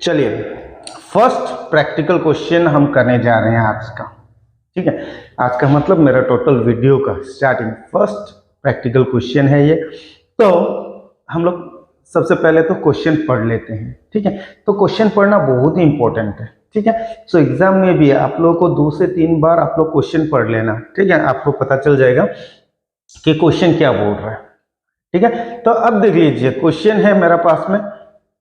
चलिए first practical question हम करने जा रहे हैं आज का। ठीक है, आज का मतलब मेरा टोटल वीडियो का स्टार्टिंग फर्स्ट प्रैक्टिकल क्वेश्चन है ये। तो हम लोग सबसे पहले तो क्वेश्चन पढ़ लेते हैं। ठीक है, तो क्वेश्चन पढ़ना बहुत ही इंपॉर्टेंट है। ठीक है, सो एग्जाम में भी आप लोगों को 2 से 3 बार आप लोग क्वेश्चन पढ़ लेना। ठीक है, आपको पता चल जाएगा कि क्वेश्चन क्या बोल रहा है। ठीक है, तो अब देख लीजिए क्वेश्चन है मेरे पास में।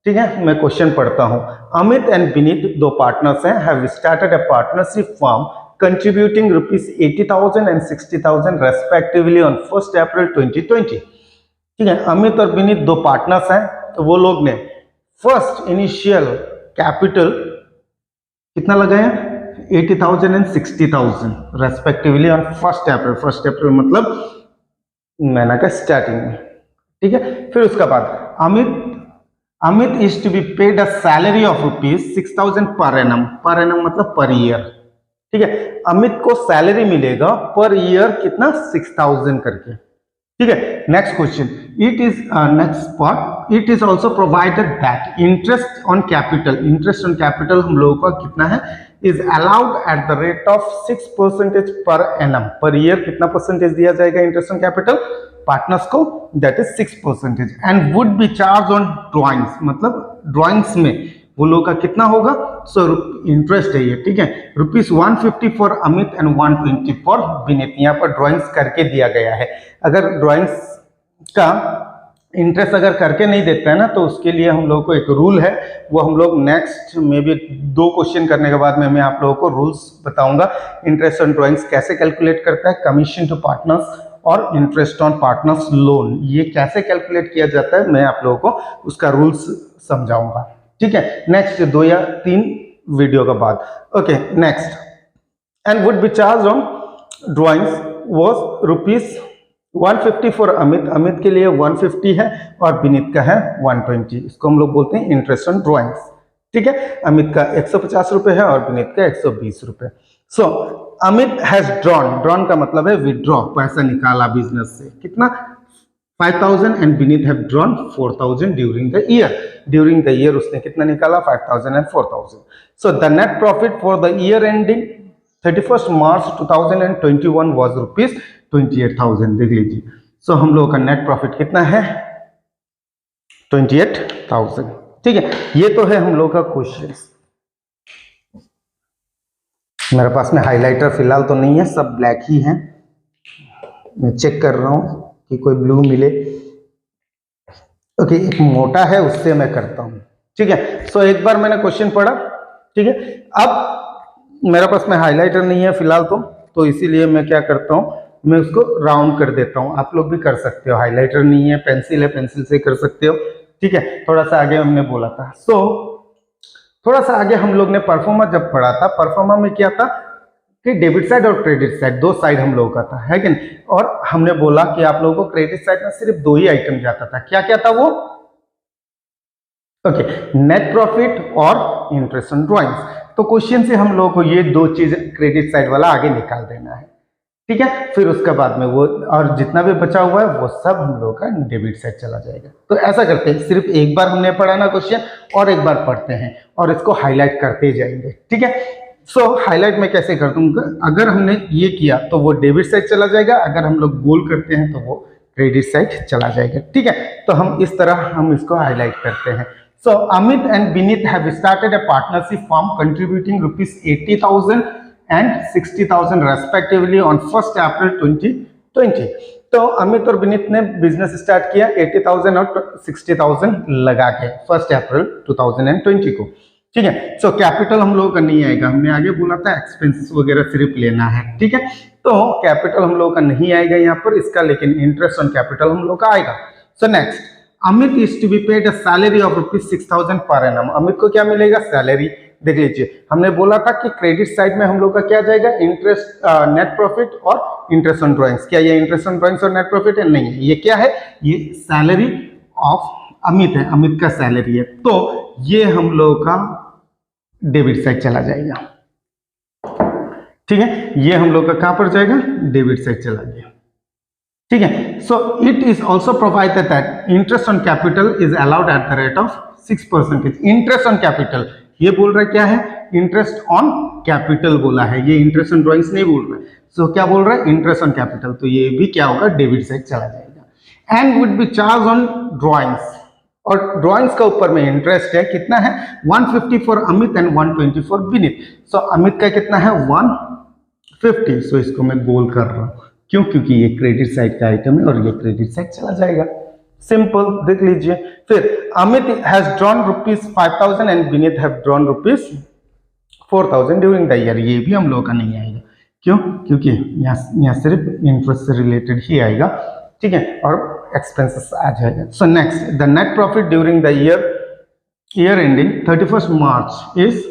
ठीक है, मैं क्वेश्चन पढ़ता हूं। अमित एंड विनीत 2 पार्टनर्स हैं, have started a partnership firm contributing ₹80,000 and ₹60,000 respectively on 1 April 2020। ठीक है, अमित और विनीत 2 पार्टनर्स हैं, तो वो लोग ने फर्स्ट इनिशियल कैपिटल कितना लगाया 80,000 and 60,000 रेस्पेक्टिवली ऑन 1 अप्रैल। 1 अप्रैल मतलब महीना का स्टार्टिंग में। ठीक है, फिर उसका बाद Amit is to be paid a salary of ₹6,000 per annum. Per annum मतलब पर ईयर। ठीक है, अमित को सैलरी मिलेगा पर ईयर कितना 6,000 करके। ठीक है, next question, it is next part, it is also provided that interest on capital हम लोगों का कितना है, is allowed at the rate of 6% per annum. Per year कितना परसेंटेज दिया जाएगा इंटरेस्ट ऑन कैपिटल पार्टनर्स को, that is 6%। And would be charge on drawings, मतलब ड्रॉइंग्स में वो लोग का कितना होगा, सो इंटरेस्ट है ये। ठीक है, ₹150 for Amit and 120 for Vineet. यहाँ पर ड्रॉइंग्स करके दिया गया है। अगर ड्रॉइंग्स का इंटरेस्ट अगर करके नहीं देता है ना, तो उसके लिए हम लोगों को एक रूल है, वो हम लोग नेक्स्ट में भी 2 क्वेश्चन करने के बाद में मैं आप लोगों को रूल्स बताऊंगा। इंटरेस्ट ऑन ड्रॉइंग्स कैसे कैलकुलेट करता है, कमीशन टू पार्टनर्स और इंटरेस्ट ऑन पार्टनर्स लोन, ये कैसे कैलकुलेट किया जाता है, मैं आप लोगों को उसका रूल्स समझाऊंगा। ठीक है, नेक्स्ट 2 या 3 वीडियो के बाद। Okay, next, and would be charge on drawings was ₹150 for Amit. Amit के लिए 150 है और विनीत का है 120। इसको हम लोग बोलते हैं इंटरेस्ट ऑन ड्रॉइंग्स। ठीक है, अमित का 150 रुपए है और विनीत का 120 रुपए। सो अमित हैज ड्रॉन का मतलब है विड्रॉ, पैसा निकाला बिजनेस से, कितना 5,000 and Vineet have drawn 4,000 during the year. During the year उसने कितना निकाला 5,000 and 4,000। So the net profit for the year ending 31 March 2021 was ₹28,000। देख लीजिए, सो हम लोगों का नेट प्रॉफिट कितना है 28,000। ठीक है, ये तो है हम लोग का क्वेश्चन। मेरे पास में हाइलाइटर फिलहाल तो नहीं है, सब ब्लैक ही है। मैं चेक कर रहा हूं कि कोई ब्लू मिले। ओके, एक मोटा है उससे मैं करता हूं। ठीक है, सो एक बार मैंने क्वेश्चन पढ़ा। ठीक है, अब मेरे पास में हाइलाइटर नहीं है फिलहाल तो इसीलिए मैं क्या करता हूं, मैं उसको राउंड कर देता हूं। आप लोग भी कर सकते हो, हाइलाइटर नहीं है, पेंसिल है, पेंसिल से कर सकते हो। ठीक है, थोड़ा सा आगे हमने बोला था। सो थोड़ा सा आगे हम लोग ने परफॉर्मा जब पढ़ा था, परफॉर्मा में क्या था कि डेबिट साइड और क्रेडिट साइड 2 साइड हम लोगों का था, है कि नहीं। और हमने बोला कि आप लोगों को क्रेडिट साइड में सिर्फ 2 ही आइटम जाता था। क्या क्या था वो, ओके, नेट प्रॉफिट और इंटरेस्ट ऑन ड्रॉइंग्स। तो क्वेश्चन से हम लोगों को ये 2 चीज क्रेडिट साइड वाला आगे निकाल देना है। ठीक है, फिर उसके बाद में वो और जितना भी बचा हुआ है वो सब हम लोगों का डेबिट साइड चला जाएगा। तो ऐसा करते हैं, सिर्फ एक बार हमने पढ़ा ना क्वेश्चन, और एक बार पढ़ते हैं और इसको हाईलाइट करते जाएंगे। ठीक है, सो हाईलाइट में कैसे कर दूंगा, अगर हमने ये किया तो वो डेबिट साइड चला जाएगा, अगर हम लोग गोल करते हैं तो वो क्रेडिट साइड चला जाएगा। ठीक है, तो हम इस तरह हम इसको हाईलाइट करते हैं। So Amit and Vineet have started a partnership firm contributing ₹80,000 and 60,000 respectively on 1 April 2020। तो अमित और विनीत ने बिजनेस स्टार्ट किया 80,000 और 60,000 लगा के 1 अप्रैल 2020 को। ठीक है, सो कैपिटल हम लोगों का नहीं आएगा, हमने आगे बोला था एक्सपेंसेस वगैरह सिर्फ लेना है। ठीक है, तो कैपिटल हम लोगों का नहीं आएगा यहाँ पर इसका, लेकिन इंटरेस्ट ऑन कैपिटल हम लोग का आएगा। So next, Amit is to be paid a salary of ₹6,000 per annum. Amit को क्या मिलेगा, सैलरी। देख लीजिए, हमने बोला था कि क्रेडिट साइड में हम लोग का क्या जाएगा, इंटरेस्ट, नेट प्रॉफिट और इंटरेस्ट ऑन ड्रॉइंग्स। क्या ये इंटरेस्ट ऑन ड्रॉइंग्स और नेट प्रॉफिट है, नहीं है, ये क्या है, ये सैलरी ऑफ अमित है, अमित का सैलरी है। तो ये हम लोग का डेबिट साइड चला जाएगा। ठीक है, ये हम लोग का कहां पर जाएगा, डेबिट साइड चला गया। ठीक है, so it is also provided that interest on capital is allowed at the rate of 6%। Interest on capital, ये बोल रहा है क्या है, इंटरेस्ट ऑन कैपिटल बोला है, ये इंटरेस्ट ऑन ड्राइंग्स नहीं बोल रहा है। सो क्या बोल रहा है, इंटरेस्ट ऑन कैपिटल, तो ये भी क्या होगा, डेबिट साइड चला जाएगा। And would be charge on drawings, और ड्राइंग्स का ऊपर में इंटरेस्ट है, कितना है 150 for Amit and 120 for Vineet. So Amit का कितना है 150, सो इसको मैं गोल कर रहा हूँ, क्यों, क्योंकि ये क्रेडिट साइड का आइटम है और ये क्रेडिट साइड चला जाएगा, सिंपल, देख लीजिए। फिर Amit has drawn ₹5000 and Vineet have drawn ₹4000 during the year, ये भी हम लोगों का नहीं आएगा, क्यों, क्योंकि यहाँ सिर्फ इंटरेस्ट से रिलेटेड ही आएगा, ठीक है, और एक्सपेंसेस आ जाएगा। So next, the net profit during the year ending 31 March is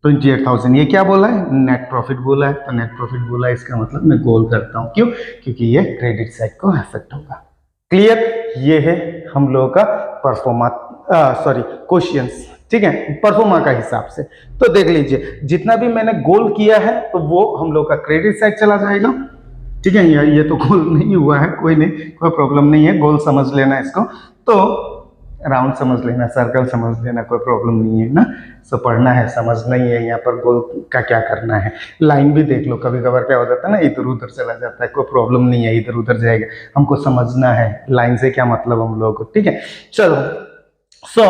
28,000, ये क्या बोला है, नेट प्रॉफिट बोला है, तो नेट प्रॉफिट बोला है, इसका मतलब मैं गोल करता हूँ, क्यों, क्योंकि ये क्रेडिट साइड को अफेक्ट होगा। क्लियर, ये है हम लोगों का परफॉर्मा क्वेश्चंस, ठीक है, परफॉर्मा का हिसाब से। तो देख लीजिए, जितना भी मैंने गोल किया है तो वो हम लोग का क्रेडिट साइड चला जाएगा, ठीक है, ये तो गोल नहीं हुआ है, कोई नहीं, कोई प्रॉब्लम नहीं है, गोल समझ लेना इसको, तो राउंड समझ लेना, सर्कल समझ लेना, कोई प्रॉब्लम नहीं है ना। सो पढ़ना है, समझना ही है, यहाँ पर गोल का क्या करना है। लाइन भी देख लो, कभी कभार क्या हो जाता है ना, इधर उधर चला जाता है, कोई प्रॉब्लम नहीं है, इधर उधर जाएगा, हमको समझना है लाइन से क्या मतलब हम लोगों को, ठीक है। चलो, सो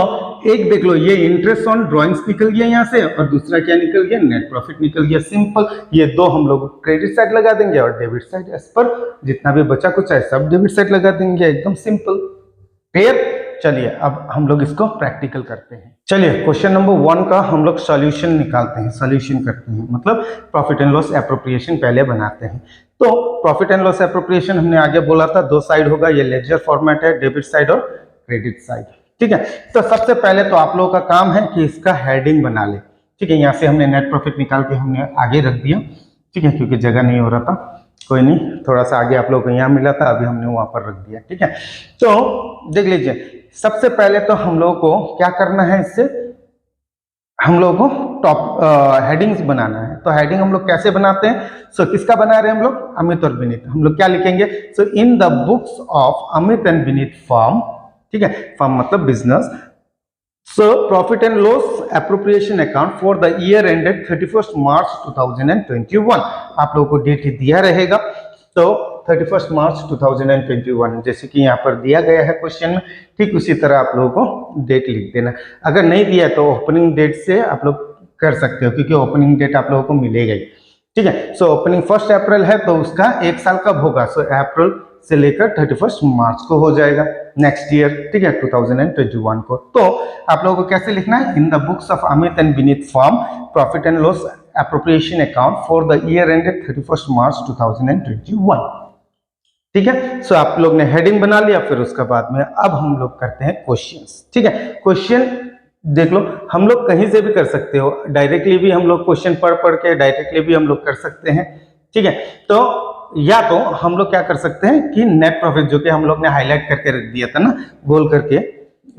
एक देख लो, ये इंटरेस्ट ऑन ड्राइंग्स निकल गया यहाँ से, और दूसरा क्या निकल गया, नेट प्रॉफिट निकल गया, सिंपल। ये दो हम लोग क्रेडिट साइड लगा देंगे और डेबिट साइड, एज पर जितना भी बचा कुछ है सब डेबिट साइड लगा देंगे, एकदम सिंपल, क्लियर। चलिए अब हम लोग इसको प्रैक्टिकल करते हैं। चलिए क्वेश्चन नंबर 1 का हम लोग सॉल्यूशन निकालते हैं, सॉल्यूशन करते हैं, मतलब प्रॉफिट एंड लॉस एप्रोप्रिएशन पहले बनाते हैं। तो प्रॉफिट एंड लॉस एप्रोप्रिएशन हमने आगे बोला था, दो साइड होगा, ये लेजर फॉर्मेट है, डेबिट साइड और क्रेडिट साइड, ठीक है। तो सबसे पहले तो आप लोगों का काम है कि इसका हेडिंग बना ले, ठीक है। यहाँ से हमने नेट प्रॉफिट निकाल के हमने आगे रख दिया, ठीक है, क्योंकि जगह नहीं हो रहा था, कोई नहीं, थोड़ा सा आगे आप लोगों को यहाँ मिला था, अभी हमने वहां पर रख दिया, ठीक है। तो देख लीजिए, सबसे पहले तो हम लोगों को क्या करना है, इससे हम लोगों को टॉप हेडिंग्स बनाना है। तो हेडिंग हम लोग कैसे बनाते हैं, सो किसका बना रहे हैं हम लोग, अमित और विनीत। हम लोग क्या लिखेंगे, so in the books of Amit and Vineet firm, ठीक है, फर्म मतलब business, so profit and loss appropriation account for the year ended 31 March 2021, आप लोगों को डेट दिया रहेगा, तो 31 मार्च 2021 जैसे कि यहाँ पर दिया गया है क्वेश्चन में, ठीक उसी तरह आप लोगों को डेट लिख देना। अगर नहीं दिया तो ओपनिंग डेट से आप लोग कर सकते हो, क्योंकि ओपनिंग डेट आप लोगों को मिलेगा ही, ठीक है। सो ओपनिंग 1 अप्रैल है, तो उसका 1 साल कब होगा, सो अप्रैल से लेकर 31 मार्च को हो जाएगा नेक्स्ट ईयर, ठीक है, 2021 को। तो आप लोगों को कैसे लिखना है, इन the books of Amit and Vineet firm profit and loss appropriation account for the year ended 31 March 2021, ठीक है। सो आप लोग ने हेडिंग बना लिया, फिर उसके बाद में अब हम लोग करते हैं क्वेश्चंस, ठीक है। क्वेश्चन देख लो, हम लोग कहीं से भी कर सकते हो, डायरेक्टली भी हम लोग क्वेश्चन पढ़ के डायरेक्टली भी हम लोग कर सकते हैं, ठीक है। तो या तो हम लोग क्या कर सकते हैं कि नेट प्रॉफिट, जो कि हम लोग ने हाईलाइट करके रख दिया था ना, गोल करके,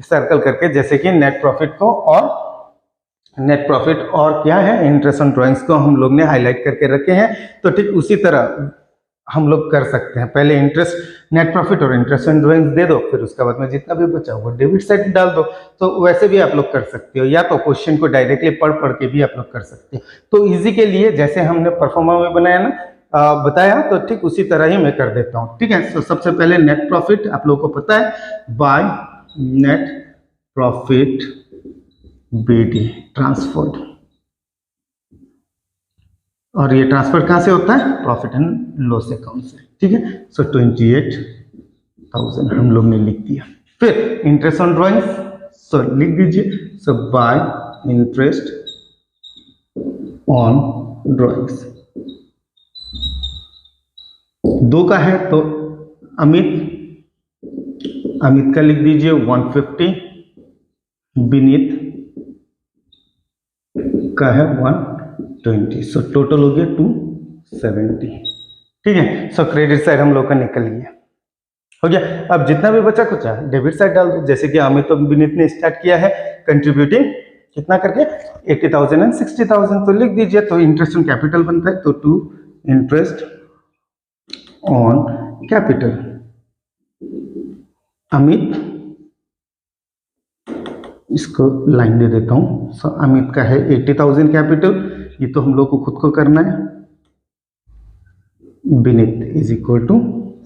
सर्कल करके, जैसे कि नेट प्रॉफिट को और नेट प्रॉफिट और क्या है, इंटरेस्ट ऑन ड्राइंग्स को हम लोग ने हाईलाइट करके रखे हैं। तो ठीक उसी तरह हम लोग कर सकते हैं, पहले इंटरेस्ट, नेट प्रॉफिट और इंटरेस्ट ऑन ड्राइंग्स दे दो, फिर उसके बाद में जितना भी बचा वो डेबिट साइड डाल दो। तो वैसे भी आप लोग कर सकते हो, या तो क्वेश्चन को डायरेक्टली पढ़ के भी आप लोग कर सकते हो। तो इजी के लिए जैसे हमने परफॉर्मा में बनाया ना, बताया, तो ठीक उसी तरह ही मैं कर देता हूँ, ठीक है। तो सबसे पहले नेट प्रॉफिट आप लोगों को पता है, बाय नेट प्रॉफिट बीडी ट्रांसफर्ड, और ये ट्रांसफर कहाँ से होता है, प्रॉफिट एंड लॉस अकाउंट से, ठीक है। सो 28,000 हम लोग ने लिख दिया। फिर इंटरेस्ट ऑन ड्राइंग्स, सो लिख दीजिए, सो बाय इंटरेस्ट ऑन ड्राइंग्स, 2 का है तो अमित का लिख दीजिए 150, विनीत का है 120, सो टोटल हो गया 270, ठीक है। सो क्रेडिट साइड हम लोग का निकल गया, हो गया। अब जितना भी बचा कुछ है डेबिट साइड डाल दो, जैसे कि अमित और विनीत ने स्टार्ट किया है कंट्रीब्यूटिंग कितना करके 80,000 एंड 60,000, तो लिख दीजिए। तो इंटरेस्ट ऑन कैपिटल बनता है, तो to interest on capital, Amit इसको लाइन दे देता हूँ। सो अमित का है 80,000 कैपिटल, ये तो हम लोग को खुद को करना है। Vineet is equal to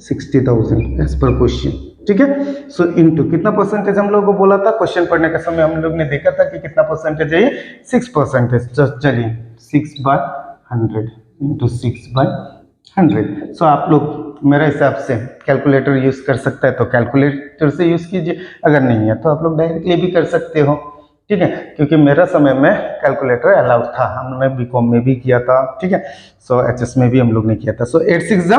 60,000 as per question, ठीक है। सो इनटू कितना परसेंटेज हम लोग को बोला था क्वेश्चन पढ़ने के समय, हम लोग ने देखा था कि कितना परसेंटेज है ये 6%। चलिए 6/100 इंटू 6/100। सो आप लोग मेरे हिसाब से कैलकुलेटर यूज कर सकता है तो कैलकुलेटर से यूज कीजिए, अगर नहीं है तो आप लोग डायरेक्टली भी कर सकते हो, ठीक है। क्योंकि मेरा समय में कैलकुलेटर अलाउड था, हमने बीकॉम में भी किया था, ठीक है। सो एचएस में भी हम लोग ने किया था। सो 8 6 जा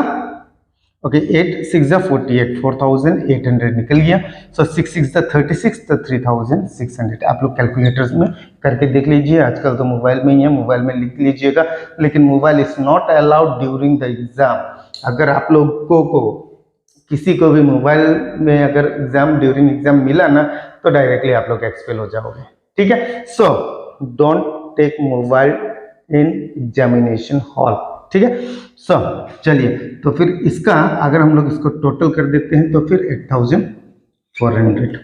ओके 8 6 जा 48, 4,800 निकल गया। सो 6 6 जा 36, तो 3,600। आप लोग कैलकुलेटर्स में करके देख लीजिए, आजकल तो मोबाइल में ही है, मोबाइल में लिख लीजिएगा। लेकिन mobile is not allowed during the exam. अगर आप लोगों को किसी को भी मोबाइल में अगर ड्यूरिंग एग्जाम मिला ना, तो डायरेक्टली आप लोग एक्सपेल हो जाओगे, ठीक है। So don't take mobile in examination hall, ठीक है। सो चलिए, तो फिर इसका अगर हम लोग इसको टोटल कर देते हैं तो फिर 8,400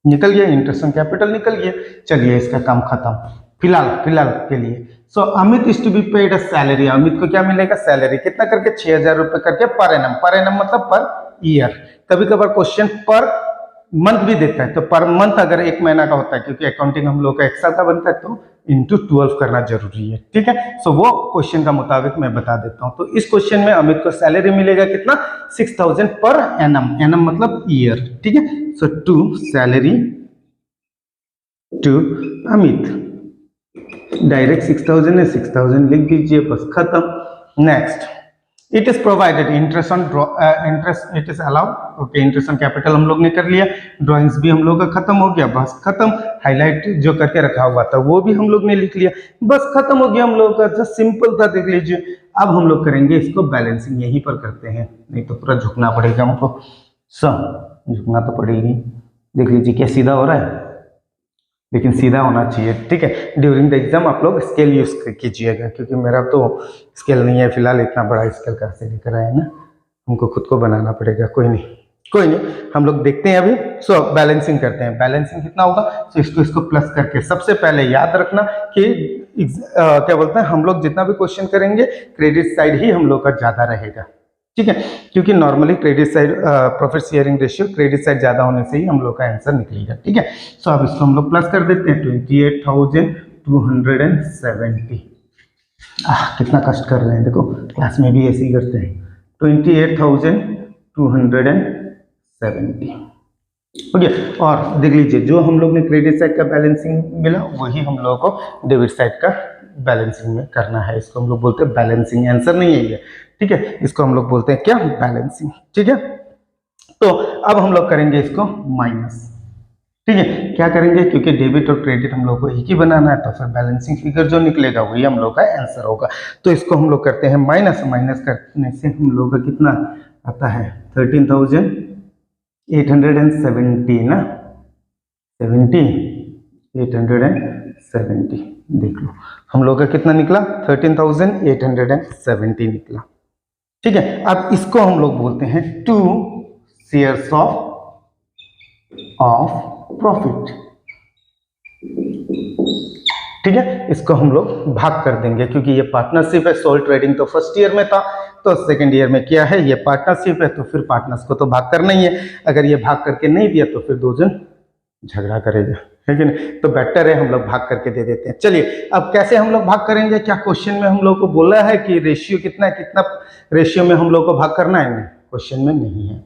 निकल गया, इंटरेस्ट ऑन कैपिटल निकल गया। चलिए इसका काम खत्म फिलहाल के लिए। So Amit is to be paid a salary, Amit को क्या मिलेगा सैलरी, कितना करके 6,000 रुपए करके पर एनम मतलब पर ईयर। कभी कभार क्वेश्चन पर मंथ भी देता है, तो पर मंथ अगर 1 महीना का होता है, क्योंकि अकाउंटिंग हम लोग का 1 साल का बनता है, तो इंटू 12 करना जरूरी है, ठीक है। सो वो क्वेश्चन का मुताबिक मैं बता देता हूं। तो इस क्वेश्चन में अमित को सैलरी मिलेगा कितना 6,000 पर एनम मतलब ईयर, ठीक है। So to salary to Amit, direct 6,000 है, 6,000 लिख दीजिए, बस खत्म। Next, it is provided interest on interest it is allowed, okay. Interest on capital हम लोग ने कर लिया, ड्राइंग्स भी हम लोग का खत्म हो गया, बस खत्म। हाईलाइट जो करके रखा हुआ था वो भी हम लोग ने लिख लिया, बस खत्म हो गया हम लोग का, जस्ट सिंपल था, देख लीजिए। अब हम लोग करेंगे इसको बैलेंसिंग, यहीं पर करते हैं, नहीं तो पूरा झुकना पड़ेगा हमको। झुकना तो पड़ेगी, देख लीजिए क्या सीधा हो रहा है, लेकिन सीधा होना चाहिए, ठीक है। ड्यूरिंग द एग्जाम आप लोग स्केल यूज कीजिएगा, क्योंकि मेरा तो स्केल नहीं है फिलहाल, इतना बड़ा स्केल कहाँ से लेकर आए ना, हमको खुद को बनाना पड़ेगा। कोई नहीं, हम लोग देखते हैं अभी। सो बैलेंसिंग करते हैं, बैलेंसिंग कितना होगा, तो इसको प्लस करके सबसे पहले याद रखना कि क्या बोलते हैं, हम लोग जितना भी क्वेश्चन करेंगे क्रेडिट साइड ही हम लोग का ज्यादा रहेगा, ठीक है। क्योंकि normally credit side profit sharing ratio credit side ज्यादा होने से ही हम लोग का आंसर निकलेगा, ठीक है। सो अब इसको हम लोग प्लस कर देते हैं 28,270। कितना कष्ट कर रहे हैं, देखो क्लास में भी ऐसे ही करते हैं। 28,270 हो गया। और देख लीजिए जो हम लोग ने क्रेडिट साइड का बैलेंसिंग मिला, वही हम लोगों को डेबिट साइड का बैलेंसिंग में करना है। इसको हम लोग बोलते हैं बैलेंसिंग, आंसर नहीं है ये, ठीक है। इसको हम लोग बोलते हैं क्या, बैलेंसिंग, ठीक है। तो अब हम लोग करेंगे इसको माइनस, ठीक है। क्या करेंगे, क्योंकि डेबिट और क्रेडिट हम लोग को एक ही बनाना है, तो फिर बैलेंसिंग फिगर जो निकलेगा वही हम लोग का आंसर होगा। तो इसको हम लोग करते हैं माइनस, माइनस करने से हम लोग का कितना आता है 13,870 ना, 870 देख लो हम लोग का कितना निकला 13,870 निकला, ठीक है। अब इसको हम लोग बोलते हैं 2 शेयर्स ऑफ प्रॉफिट, ठीक है। इसको हम लोग भाग कर देंगे, क्योंकि ये पार्टनरशिप है, सोल ट्रेडिंग तो फर्स्ट ईयर में था, तो सेकंड ईयर में क्या है, ये पार्टनरशिप है, तो फिर पार्टनर्स को तो भाग करना ही है। अगर ये भाग करके नहीं दिया तो फिर 2 जन झगड़ा करेगा, है कि नहीं। तो बेटर है हम लोग भाग करके दे देते हैं। चलिए अब कैसे हम लोग भाग करेंगे, क्या क्वेश्चन में हम लोग को बोला है कि रेशियो कितना है, कितना रेशियो में हम लोग को भाग करना है, नहीं क्वेश्चन में नहीं है,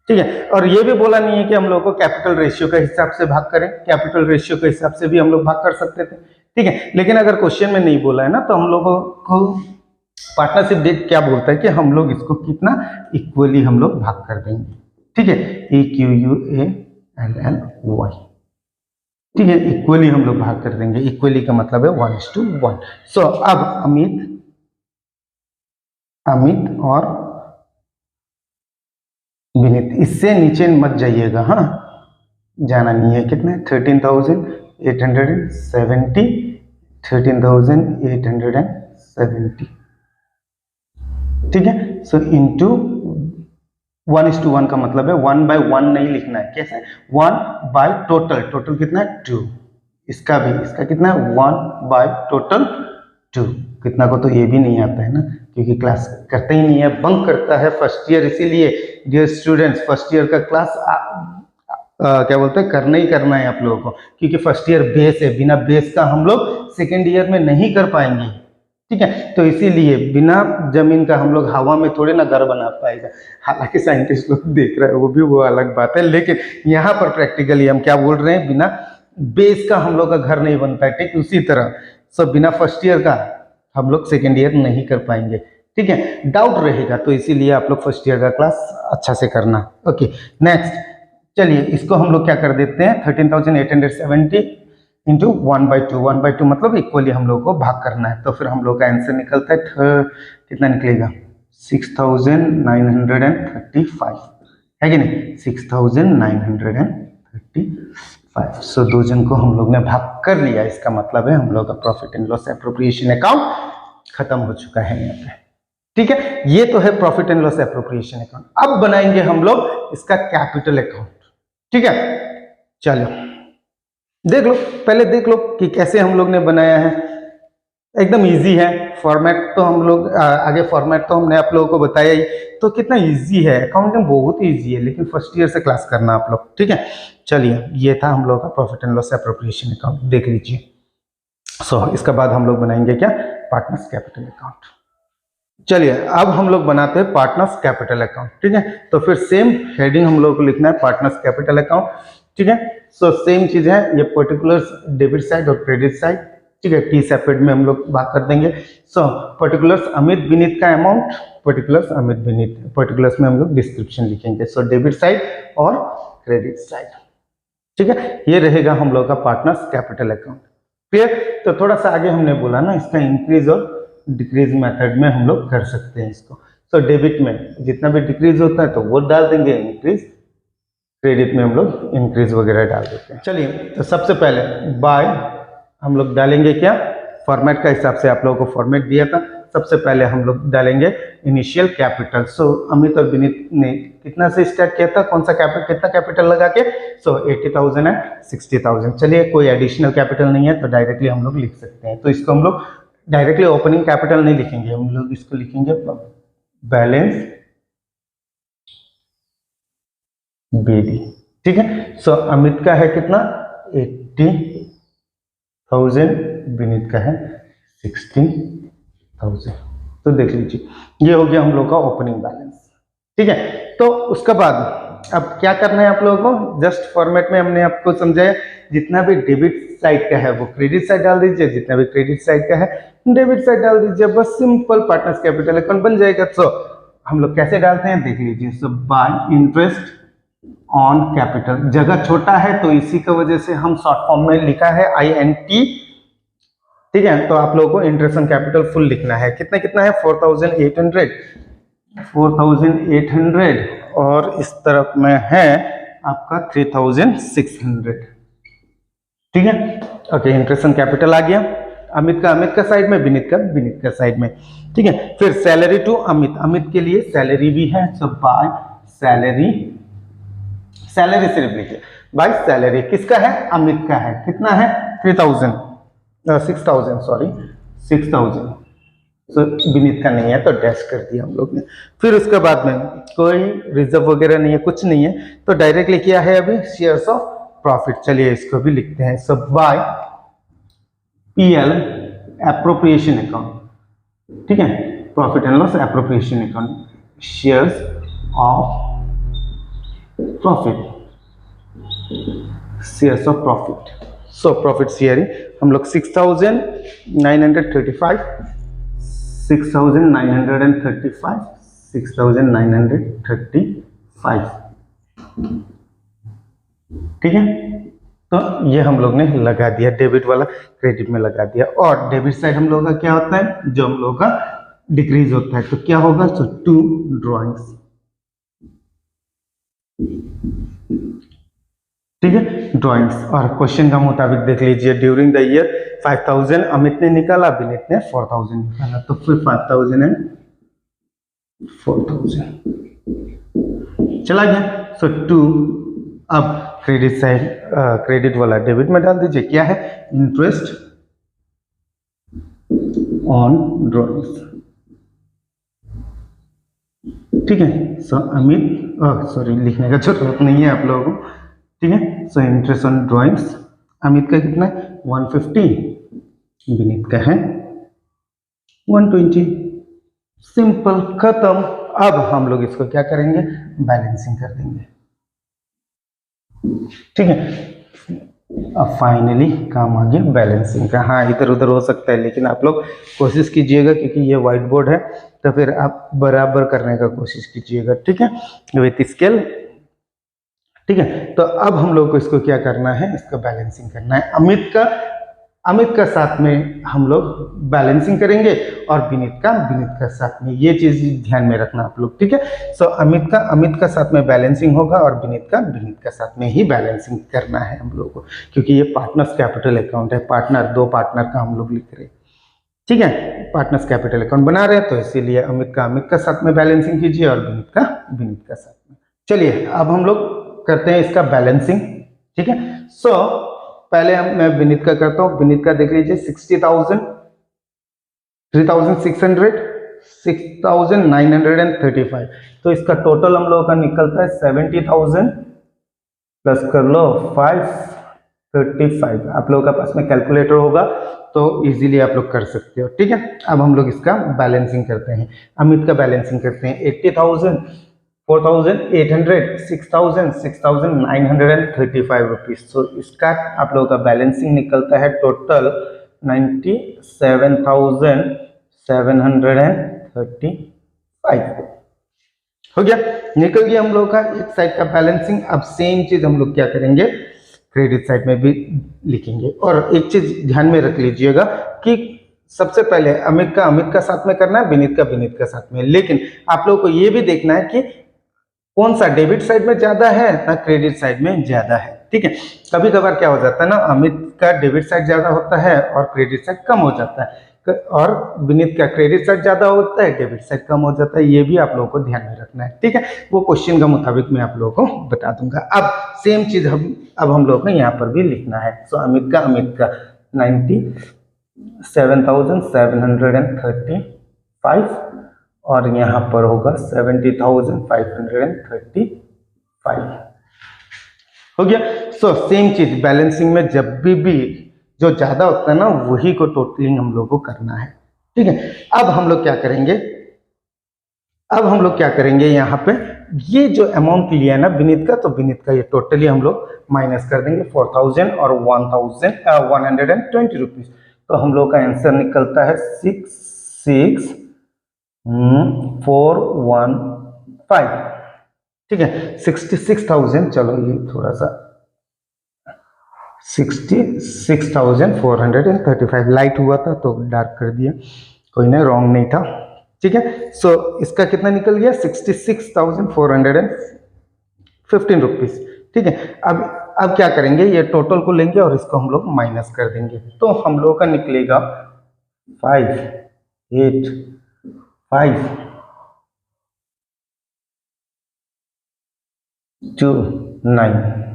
ठीक है। और ये भी बोला नहीं है कि हम लोग को कैपिटल रेशियो के हिसाब से भाग करें, कैपिटल रेशियो के हिसाब से भी हम लोग भाग कर सकते थे, ठीक है। लेकिन अगर क्वेश्चन में नहीं बोला है ना, तो हम लोगों को पार्टनरशिप डेट क्या बोलता है कि हम लोग इसको कितना इक्वली हम लोग भाग कर देंगे, ठीक है। EQUALLY, ठीक है, इक्वली हम लोग भाग कर देंगे। इक्वली का मतलब है 1:1। सो अब अमित और विनीत, इससे नीचे मत जाइएगा, हाँ जाना नहीं है। कितना है 13,870, 13,870, ठीक है। सो इंटू 1:1 का मतलब है 1/1 नहीं लिखना है, कैसे 1 बाय टोटल, टोटल कितना है 2, इसका भी, इसका कितना है 1 बाय टोटल 2। कितना को तो ये भी नहीं आता है ना, क्योंकि क्लास करते ही नहीं है, बंक करता है फर्स्ट ईयर। इसीलिए डियर स्टूडेंट्स फर्स्ट ईयर का क्लास क्या बोलते हैं करना ही करना है आप लोगों को, क्योंकि फर्स्ट ईयर बेस है, बिना बेस का हम लोग सेकेंड ईयर में नहीं कर पाएंगे, ठीक है। तो इसीलिए बिना जमीन का हम लोग हवा में थोड़े ना घर बना पाएगा। हालांकि साइंटिस्ट लोग देख रहे हैं वो अलग बात है, लेकिन यहाँ पर प्रैक्टिकली हम क्या बोल रहे हैं, बिना बेस का हम लोग का घर नहीं बनता है, ठीक। उसी तरह सब बिना फर्स्ट ईयर का हम लोग सेकेंड ईयर नहीं कर पाएंगे, ठीक है। डाउट रहेगा, तो इसीलिए आप लोग फर्स्ट ईयर का क्लास अच्छा से करना। ओके नेक्स्ट, चलिए इसको हम लोग क्या कर देते हैं 13,870 इंटू 1/2। 1/2 मतलब इक्वली हम लोग को भाग करना है, तो फिर हम लोग का आंसर निकलता है कितना निकलेगा 6,935, है कि नहीं 6,935। सो 2 जन को हम लोग ने भाग कर लिया, इसका मतलब है हम लोग का profit and loss appropriation account खत्म हो चुका है यहाँ पे, ठीक है। ये तो है profit and loss appropriation account. अब बनाएंगे हम लोग इसका कैपिटल अकाउंट, ठीक है। चलो देख लो, पहले देख लो कि कैसे हम लोग ने बनाया है। एकदम इजी है, फॉर्मेट तो हम लोग आगे फॉर्मेट तो हमने आप लोगों को बताया ही, तो कितना इजी है अकाउंटिंग, बहुत इजी है, लेकिन फर्स्ट ईयर से क्लास करना आप लोग, ठीक है। चलिए ये था हम लोग का profit and loss appropriation account, देख लीजिए। सो इसके बाद हम लोग बनाएंगे क्या पार्टनर्स कैपिटल अकाउंट। चलिए अब हम लोग बनाते हैं पार्टनर्स कैपिटल अकाउंट, ठीक है। तो फिर सेम हेडिंग हम लोग को लिखना है पार्टनर्स कैपिटल अकाउंट, ठीक है। सो सेम चीज है, ये पर्टिकुलर्स डेबिट साइड और क्रेडिट साइड, ठीक है। टी सेपरेट में हम लोग बात कर देंगे। सो पर्टिकुलर्स अमित विनीत का amount, particulars Amit Vineet, particulars में हम लोग डिस्क्रिप्शन लिखेंगे। सो डेबिट साइड और क्रेडिट साइड, ठीक है। ये रहेगा हम लोग का पार्टनर्स कैपिटल अकाउंट, क्लियर। तो थोड़ा सा आगे हमने बोला ना, इसका इंक्रीज और डिक्रीज मेथड में हम लोग कर सकते हैं इसको। सो डेबिट में जितना भी डिक्रीज होता है तो वो डाल देंगे इंक्रीज, क्रेडिट में हम लोग इंक्रीज वगैरह डाल देते हैं। चलिए तो सबसे पहले बाय हम लोग डालेंगे क्या, फॉर्मेट का हिसाब से आप लोगों को फॉर्मेट दिया था। सबसे पहले हम लोग डालेंगे इनिशियल कैपिटल। सो अमित और विनीत ने कितना से स्टार्ट किया था, कौन सा कैपिटल, कितना कैपिटल लगा के, सो 80,000 है 60,000। चलिए कोई एडिशनल कैपिटल नहीं है तो डायरेक्टली हम लोग लिख सकते हैं। तो इसको हम लोग डायरेक्टली ओपनिंग कैपिटल नहीं लिखेंगे, हम लोग इसको लिखेंगे बैलेंस बीडी, ठीक है। सो अमित का है कितना 80,000, विनीत का है 60,000। तो देख लीजिए ये हो गया हम लोग का ओपनिंग बैलेंस, ठीक है। तो उसके बाद अब क्या करना है आप लोगों को, जस्ट फॉर्मेट में हमने आपको समझाया, जितना भी डेबिट साइड का है वो क्रेडिट साइड डाल दीजिए, जितना भी क्रेडिट साइड का है डेबिट साइड डाल दीजिए, बस सिंपल पार्टनर्स कैपिटल अकाउंट बन जाएगा। तो हम लोग कैसे डालते हैं देख लीजिए। सो बाय इंटरेस्ट ऑन कैपिटल, जगह छोटा है तो इसी की वजह से हम शॉर्ट फॉर्म में लिखा है INT, ठीक है। तो आप लोगों को इंटरेस्ट ऑन कैपिटल फुल लिखना है। कितना कितना है 4,800 और इस तरफ में है आपका 3,600, ठीक है। ओके इंटरेस्ट ऑन कैपिटल आ गया, अमित का साइड में, विनीत का साइड में, ठीक है। फिर सैलरी टू अमित, अमित के लिए सैलरी भी है। सो बाय सैलरी, सैलरी सिर्फ लिखिए बाय सैलरी, किसका है अमित का है, कितना है 6,000 सॉरी 6,000। सो विनीत का नहीं है तो डैश कर दिया हम लोग ने। फिर उसके बाद में कोई रिजर्व वगैरह नहीं है, कुछ नहीं है, तो डायरेक्टली क्या है अभी शेयर्स ऑफ प्रॉफिट। चलिए इसको भी लिखते हैं। सो बाय PL एप्रोप्रिएशन अकाउंट, ठीक है, profit and loss appropriation account, shares of profit, shares of profit. So profit sharing हम लोग 6,935 6,935 ठीक है। तो ये हम लोग ने लगा दिया, डेबिट वाला क्रेडिट में लगा दिया। और डेबिट साइड हम लोग का क्या होता है, जो हम लोग का डिक्रीज होता है, तो क्या होगा, सो 2 ड्रॉइंग्स, ठीक है, ड्रॉइंग्स। और क्वेश्चन का मुताबिक देख लीजिए, ड्यूरिंग द ईयर 5,000 अमित ने निकाला, विनीत ने 4,000 निकाला, तो फिर 5,000 एंड 4,000 चला गया। सो 2, अब क्रेडिट साइड क्रेडिट वाला डेबिट में डाल दीजिए। क्या है? Interest on drawings. ठीक है। सो अमित, सॉरी लिखने का जरूरत नहीं है आप लोगों को। ठीक है। So interest on drawings Amit का कितना है? 150, विनीत का है 120। सिंपल, खत्म। अब हम लोग इसको क्या करेंगे? बैलेंसिंग कर देंगे। ठीक है। अब फाइनली काम आ गया बैलेंसिंग का। हाँ, इधर उधर हो सकता है, लेकिन आप लोग कोशिश कीजिएगा, क्योंकि ये व्हाइट बोर्ड है तो फिर आप बराबर करने का कोशिश कीजिएगा। ठीक है, विथ स्केल। ठीक है। तो अब हम लोग को इसको क्या करना है? इसका बैलेंसिंग करना है। अमित का साथ में हम लोग बैलेंसिंग करेंगे और विनीत का साथ में। ये चीज ध्यान में रखना आप लोग। ठीक है। सो अमित का साथ में बैलेंसिंग होगा और विनीत का साथ में ही बैलेंसिंग करना है हम लोग को, क्योंकि ये पार्टनर्स कैपिटल अकाउंट है। दो पार्टनर का हम लोग लिख रहे हैं। ठीक है, पार्टनर्स कैपिटल अकाउंट बना रहे हैं, तो इसीलिए अमित का साथ में बैलेंसिंग कीजिए और विनीत का साथ में। चलिए अब हम लोग करते हैं इसका बैलेंसिंग। ठीक है। सो पहले मैं विनीत का करता हूं। विनीत का देख लीजिए 60,000, 3,600, 6,935। तो इसका टोटल हम लोगों का निकलता है 70,000 प्लस कर लो 535। आप लोगों का पास में कैलकुलेटर होगा तो इजीली आप लोग कर सकते हो। ठीक है। अब हम लोग इसका बैलेंसिंग करते हैं। अमित का बैलेंसिंग करते हैं। 80,000, 4,800, 6,000, 6,935 रुपीज। तो इसका आप लोगों का बैलेंसिंग निकलता है टोटल 97,735। हो गया, निकल गया हम लोग का एक साइड का बैलेंसिंग। अब सेम चीज हम लोग क्या करेंगे? क्रेडिट साइड में भी लिखेंगे। और एक चीज ध्यान में रख लीजिएगा कि सबसे पहले अमित का साथ में करना है, विनीत का साथ में। लेकिन आप लोगों को ये भी देखना है कि कौन सा डेबिट साइड में ज्यादा है ना क्रेडिट साइड में ज्यादा है। ठीक है। कभी कभार क्या हो जाता है ना, अमित का डेबिट साइड ज्यादा होता है और क्रेडिट साइड कम हो जाता है, और विनीत का क्रेडिट साइड ज्यादा होता है, डेबिट साइड कम हो जाता है। ये भी आप लोगों को ध्यान में रखना है। ठीक है, वो क्वेश्चन का मुताबिक मैं आप लोगों को बता दूंगा। अब सेम चीज अब हम लोगों को यहाँ पर भी लिखना है। सो अमित का 97,735 और यहाँ पर होगा 70,535। हो गया। सो सेम चीज बैलेंसिंग में जब भी जो ज्यादा होता है ना, वही को टोटलिंग हम लोग को करना है। ठीक है। अब हम लोग क्या करेंगे यहाँ पे, ये जो अमाउंट लिया है ना विनीत का, तो विनीत का ये टोटली हम लोग माइनस कर देंगे 4,000 और 1,120 रुपीज। तो हम लोग का आंसर निकलता है 66,415। ठीक है, 66,000। चलो ये थोड़ा सा 66,435 लाइट हुआ था तो डार्क कर दिया, कोई ना, रॉन्ग नहीं था। ठीक है। सो इसका कितना निकल गया? 66,415 रुपीज। ठीक है। अब क्या करेंगे, ये टोटल को लेंगे और इसको हम लोग माइनस कर देंगे। तो हम लोग का निकलेगा 5,8,5,2,9।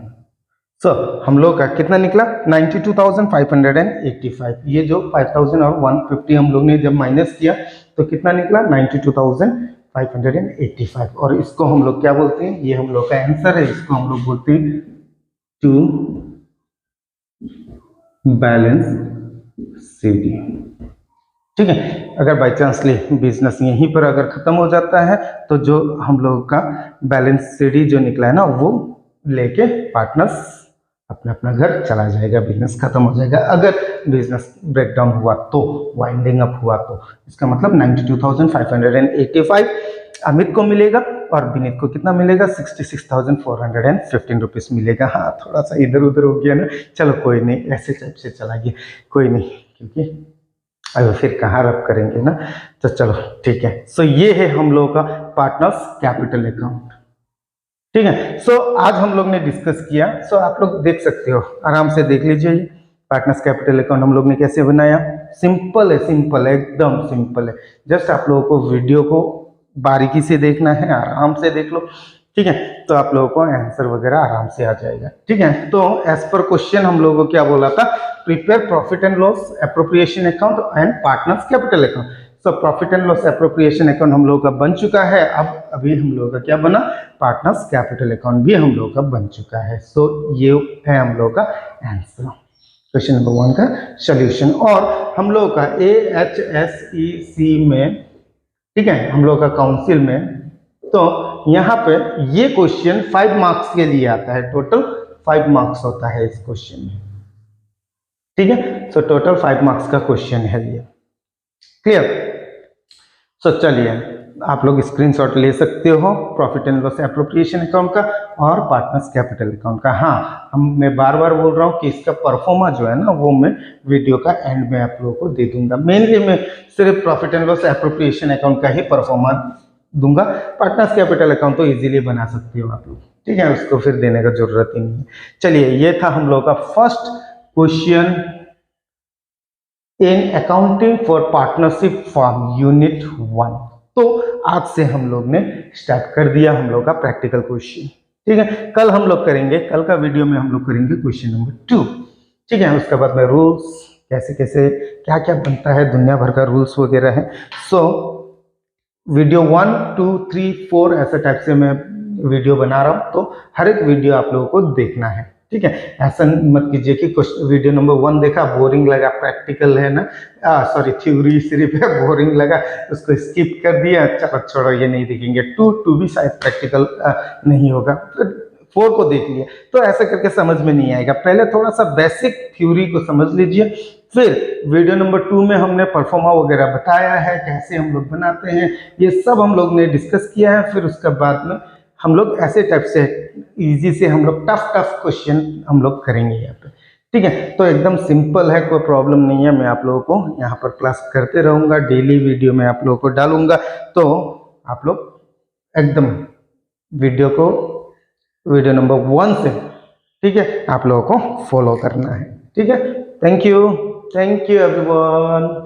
सो हम लोग का कितना निकला? 92,585। ये जो 5,000 और 150 हम लोग ने जब माइनस किया तो कितना निकला? 92,585। और इसको हम लोग क्या बोलते हैं? ये हम लोग का आंसर है। इसको हम लोग बोलते हैं टू बैलेंस सीडी। ठीक है। अगर बाई चांसली बिजनेस यहीं पर अगर खत्म हो जाता है तो जो हम लोग का बैलेंस सीडी जो निकला है ना, वो लेके पार्टनर्स अपना अपना घर चला जाएगा, बिजनेस खत्म हो जाएगा। अगर बिजनेस ब्रेकडाउन हुआ तो, वाइंडिंग अप हुआ तो, इसका मतलब 92,585 अमित को मिलेगा और विनीत को कितना मिलेगा? 66,415 रुपीज मिलेगा। हाँ, थोड़ा सा इधर उधर हो गया ना, चलो कोई नहीं, ऐसे टाइप से चला गया, कोई नहीं, क्योंकि अब फिर कहाँ रब करेंगे ना, तो चलो ठीक है। सो ये है हम लोगों का पार्टनर्स कैपिटल अकाउंट। ठीक है। सो आज हम लोग ने डिस्कस किया। सो आप लोग देख सकते हो, आराम से देख लीजिए ये पार्टनर्स कैपिटल अकाउंट हम लोग ने कैसे बनाया। सिंपल है, एकदम सिंपल है। जस्ट आप लोगों को वीडियो को बारीकी से देखना है, आराम से देख लो। ठीक है, तो आप लोगों को आंसर वगैरह आराम से आ जाएगा। ठीक है, तो एज पर क्वेश्चन हम लोगों को क्या बोला था, prepare profit and loss appropriation account and partners capital account. So profit and loss appropriation account हम लोगों का बन चुका है। अब अभी हम लोगों का क्या बना, पार्टनर्स कैपिटल अकाउंट भी हम लोगों का बन चुका है। सो ये है हम लोगों का आंसर, क्वेश्चन नंबर 1 का सोल्यूशन। और हम लोग का AHSEC में, ठीक है, हम लोग का काउंसिल में, तो यहाँ पे ये क्वेश्चन 5 मार्क्स के लिए आता है। टोटल 5 मार्क्स होता है इस क्वेश्चन में। ठीक है, सो टोटल 5 मार्क्स का क्वेश्चन है ये। क्लियर? सो चलिए आप लोग स्क्रीनशॉट ले सकते हो profit and loss appropriation account का और पार्टनर्स कैपिटल अकाउंट का। हाँ, मैं बार बार बोल रहा हूँ कि इसका परफॉर्मा जो है ना, वो मैं वीडियो का एंड में आप लोगों को दे दूंगा। मेनली मैं सिर्फ profit and loss appropriation account का ही परफॉर्मा दूंगा। पार्टनर्स कैपिटल अकाउंट तो इजीली बना सकते हो आप लोग। ठीक है, उसको फिर देने का जरूरत ही नहीं है। चलिए, ये था हम लोग का first question in accounting for partnership form unit 1। तो आज से हम लोग ने स्टार्ट कर दिया हम लोग का प्रैक्टिकल क्वेश्चन। ठीक है, कल हम लोग करेंगे, कल का वीडियो में हम लोग करेंगे क्वेश्चन नंबर 2। ठीक है, उसके बाद में रूल्स कैसे कैसे क्या क्या बनता है, दुनिया भर का रूल्स वगैरह है। सो वीडियो 1, 2, 3, 4 ऐसा टाइप से मैं वीडियो बना रहा हूँ, तो हर एक वीडियो आप लोगों को देखना है। ठीक है, ऐसा मत कीजिए कि वीडियो नंबर 1 देखा, बोरिंग लगा, प्रैक्टिकल है ना, सॉरी थ्योरी सिर्फ है, बोरिंग लगा, उसको स्किप कर दिया, चलो छोड़ो ये नहीं देखेंगे। 2 भी शायद प्रैक्टिकल नहीं होगा, 4 को देख लिया, तो ऐसा करके समझ में नहीं आएगा। पहले थोड़ा सा बेसिक थ्योरी को समझ लीजिए, फिर वीडियो नंबर 2 में हमने परफॉर्मा वगैरह बताया है, कैसे हम लोग बनाते हैं, ये सब हम लोग ने डिस्कस किया है। फिर उसके बाद में हम लोग ऐसे टाइप से इजी से हम लोग टफ क्वेश्चन हम लोग करेंगे यहाँ पे। ठीक है, तो एकदम सिंपल है, कोई प्रॉब्लम नहीं है। मैं आप लोगों को यहाँ पर क्लास करते रहूँगा, डेली वीडियो में आप लोगों को डालूंगा, तो आप लोग एकदम वीडियो नंबर 1 से, ठीक है, आप लोगों को फॉलो करना है। ठीक है, थैंक यू एवरीवन।